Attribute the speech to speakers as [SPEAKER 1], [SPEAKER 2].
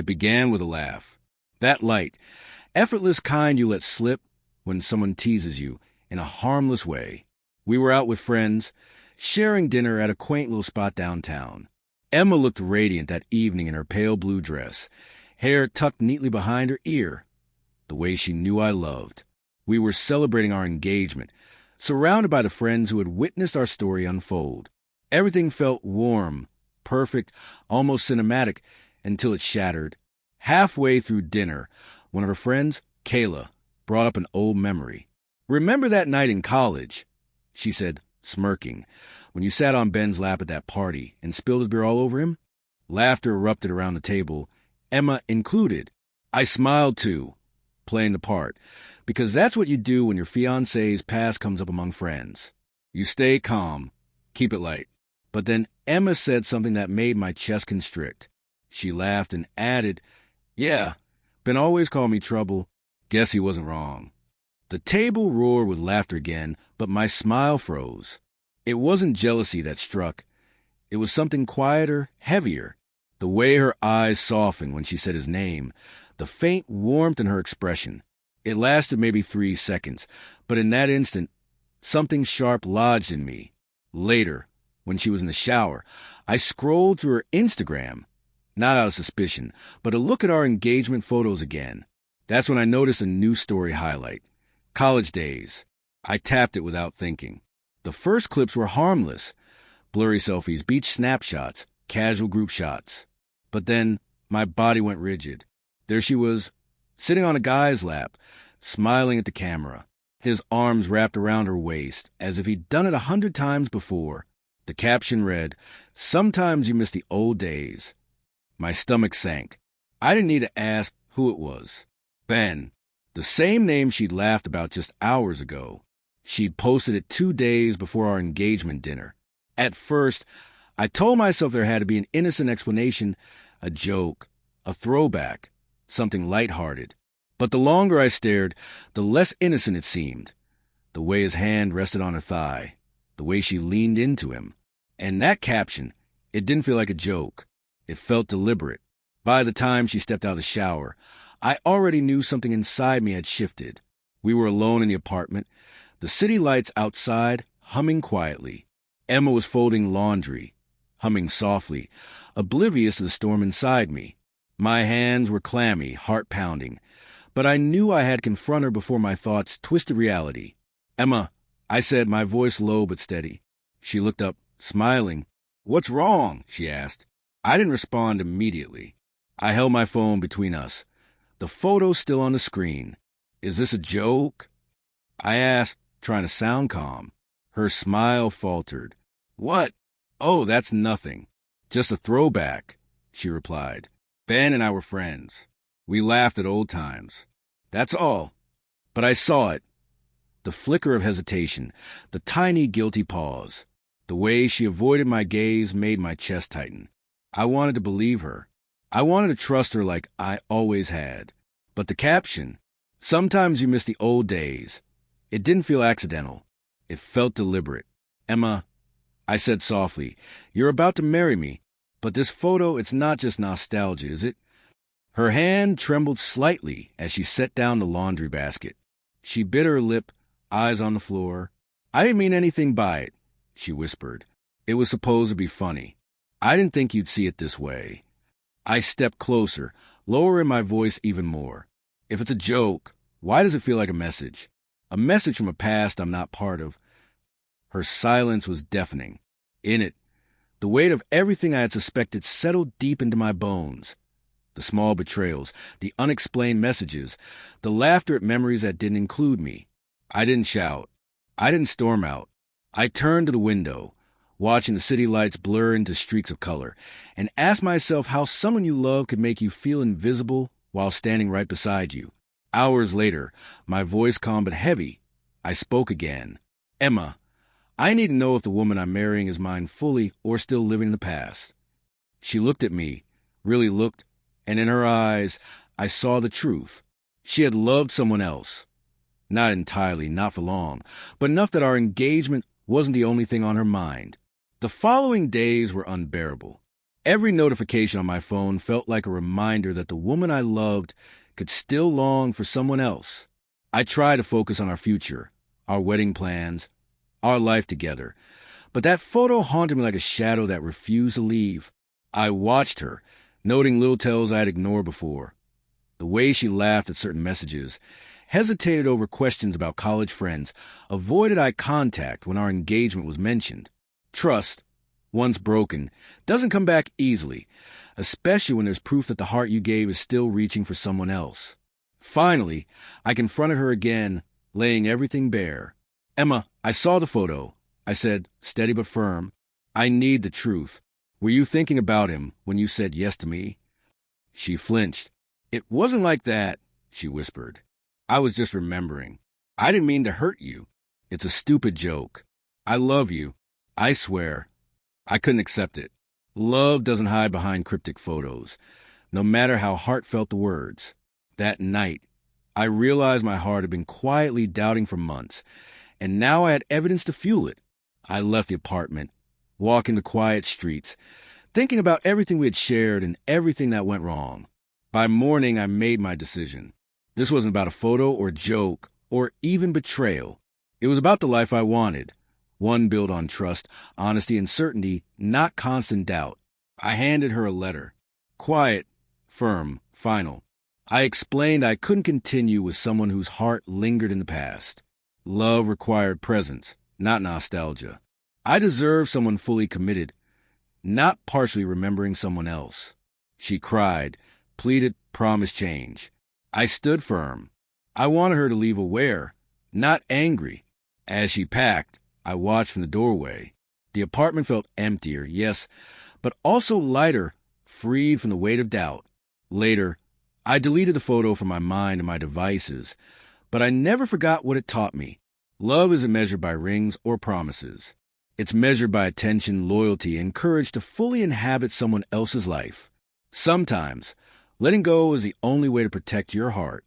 [SPEAKER 1] It began with a laugh. That light, effortless kind you let slip when someone teases you in a harmless way. We were out with friends, sharing dinner at a quaint little spot downtown. Emma looked radiant that evening in her pale blue dress, hair tucked neatly behind her ear, the way she knew I loved. We were celebrating our engagement, surrounded by the friends who had witnessed our story unfold. Everything felt warm, perfect, almost cinematic, until it shattered. Halfway through dinner, one of her friends, Kayla, brought up an old memory. "Remember that night in college?" she said, smirking, "when you sat on Ben's lap at that party and spilled his beer all over him?" Laughter erupted around the table, Emma included. I smiled too, playing the part, because that's what you do when your fiancé's past comes up among friends. You stay calm, keep it light. But then Emma said something that made my chest constrict. She laughed and added, "Yeah, Ben always called me trouble. Guess he wasn't wrong." The table roared with laughter again, but my smile froze. It wasn't jealousy that struck. It was something quieter, heavier. The way her eyes softened when she said his name, the faint warmth in her expression. It lasted maybe 3 seconds, but in that instant, something sharp lodged in me. Later, when she was in the shower, I scrolled through her Instagram, not out of suspicion, but to look at our engagement photos again. That's when I noticed a new story highlight. College days. I tapped it without thinking. The first clips were harmless. Blurry selfies, beach snapshots, casual group shots. But then my body went rigid. There she was, sitting on a guy's lap, smiling at the camera, his arms wrapped around her waist, as if he'd done it 100 times before. The caption read, "Sometimes you miss the old days." My stomach sank. I didn't need to ask who it was. Ben. The same name she'd laughed about just hours ago. She'd posted it 2 days before our engagement dinner. At first, I told myself there had to be an innocent explanation, a joke, a throwback, something lighthearted. But the longer I stared, the less innocent it seemed. The way his hand rested on her thigh, the way she leaned into him. And that caption, it didn't feel like a joke. It felt deliberate. By the time she stepped out of the shower, I already knew something inside me had shifted. We were alone in the apartment, the city lights outside humming quietly. Emma was folding laundry, humming softly, oblivious to the storm inside me. My hands were clammy, heart pounding, but I knew I had confronted her before my thoughts twisted reality. "Emma," I said, my voice low but steady. She looked up, smiling. "What's wrong?" she asked. I didn't respond immediately. I held my phone between us, the photo still on the screen. "Is this a joke?" I asked, trying to sound calm. Her smile faltered. "What? Oh, that's nothing. Just a throwback," she replied. "Ben and I were friends. We laughed at old times. That's all." But I saw it. The flicker of hesitation, the tiny guilty pause. The way she avoided my gaze made my chest tighten. I wanted to believe her. I wanted to trust her like I always had. But the caption, "Sometimes you miss the old days," it didn't feel accidental. It felt deliberate. "Emma," I said softly, "you're about to marry me, but this photo, it's not just nostalgia, is it?" Her hand trembled slightly as she set down the laundry basket. She bit her lip, eyes on the floor. "I didn't mean anything by it," she whispered. "It was supposed to be funny. I didn't think you'd see it this way." I stepped closer, lowering my voice even more. "If it's a joke, why does it feel like a message? A message from a past I'm not part of." Her silence was deafening. In it, the weight of everything I had suspected settled deep into my bones. The small betrayals, the unexplained messages, the laughter at memories that didn't include me. I didn't shout. I didn't storm out. I turned to the window, watching the city lights blur into streaks of color, and asked myself how someone you love could make you feel invisible while standing right beside you. Hours later, my voice calm but heavy, I spoke again. "Emma, I need to know if the woman I'm marrying is mine fully or still living in the past." She looked at me, really looked, and in her eyes, I saw the truth. She had loved someone else. Not entirely, not for long, but enough that our engagement wasn't the only thing on her mind. The following days were unbearable. Every notification on my phone felt like a reminder that the woman I loved could still long for someone else. I tried to focus on our future, our wedding plans, our life together, but that photo haunted me like a shadow that refused to leave. I watched her, noting little tells I had ignored before. The way she laughed at certain messages, hesitated over questions about college friends, avoided eye contact when our engagement was mentioned. Trust, once broken, doesn't come back easily, especially when there's proof that the heart you gave is still reaching for someone else. Finally, I confronted her again, laying everything bare. "Emma, I saw the photo," I said, steady but firm. "I need the truth. Were you thinking about him when you said yes to me?" She flinched. "It wasn't like that," she whispered. "I was just remembering. I didn't mean to hurt you. It's a stupid joke. I love you. I swear." I couldn't accept it. Love doesn't hide behind cryptic photos, no matter how heartfelt the words. That night, I realized my heart had been quietly doubting for months, and now I had evidence to fuel it. I left the apartment, walking the quiet streets, thinking about everything we had shared and everything that went wrong. By morning, I made my decision. This wasn't about a photo or joke or even betrayal. It was about the life I wanted. One built on trust, honesty, and certainty, not constant doubt. I handed her a letter. Quiet, firm, final. I explained I couldn't continue with someone whose heart lingered in the past. Love required presence, not nostalgia. I deserved someone fully committed, not partially remembering someone else. She cried, pleaded, promised change. I stood firm. I wanted her to leave aware, not angry. As she packed, I watched from the doorway. The apartment felt emptier, yes, but also lighter, freed from the weight of doubt. Later, I deleted the photo from my mind and my devices, but I never forgot what it taught me. Love isn't measured by rings or promises. It's measured by attention, loyalty, and courage to fully inhabit someone else's life. Sometimes, letting go is the only way to protect your heart.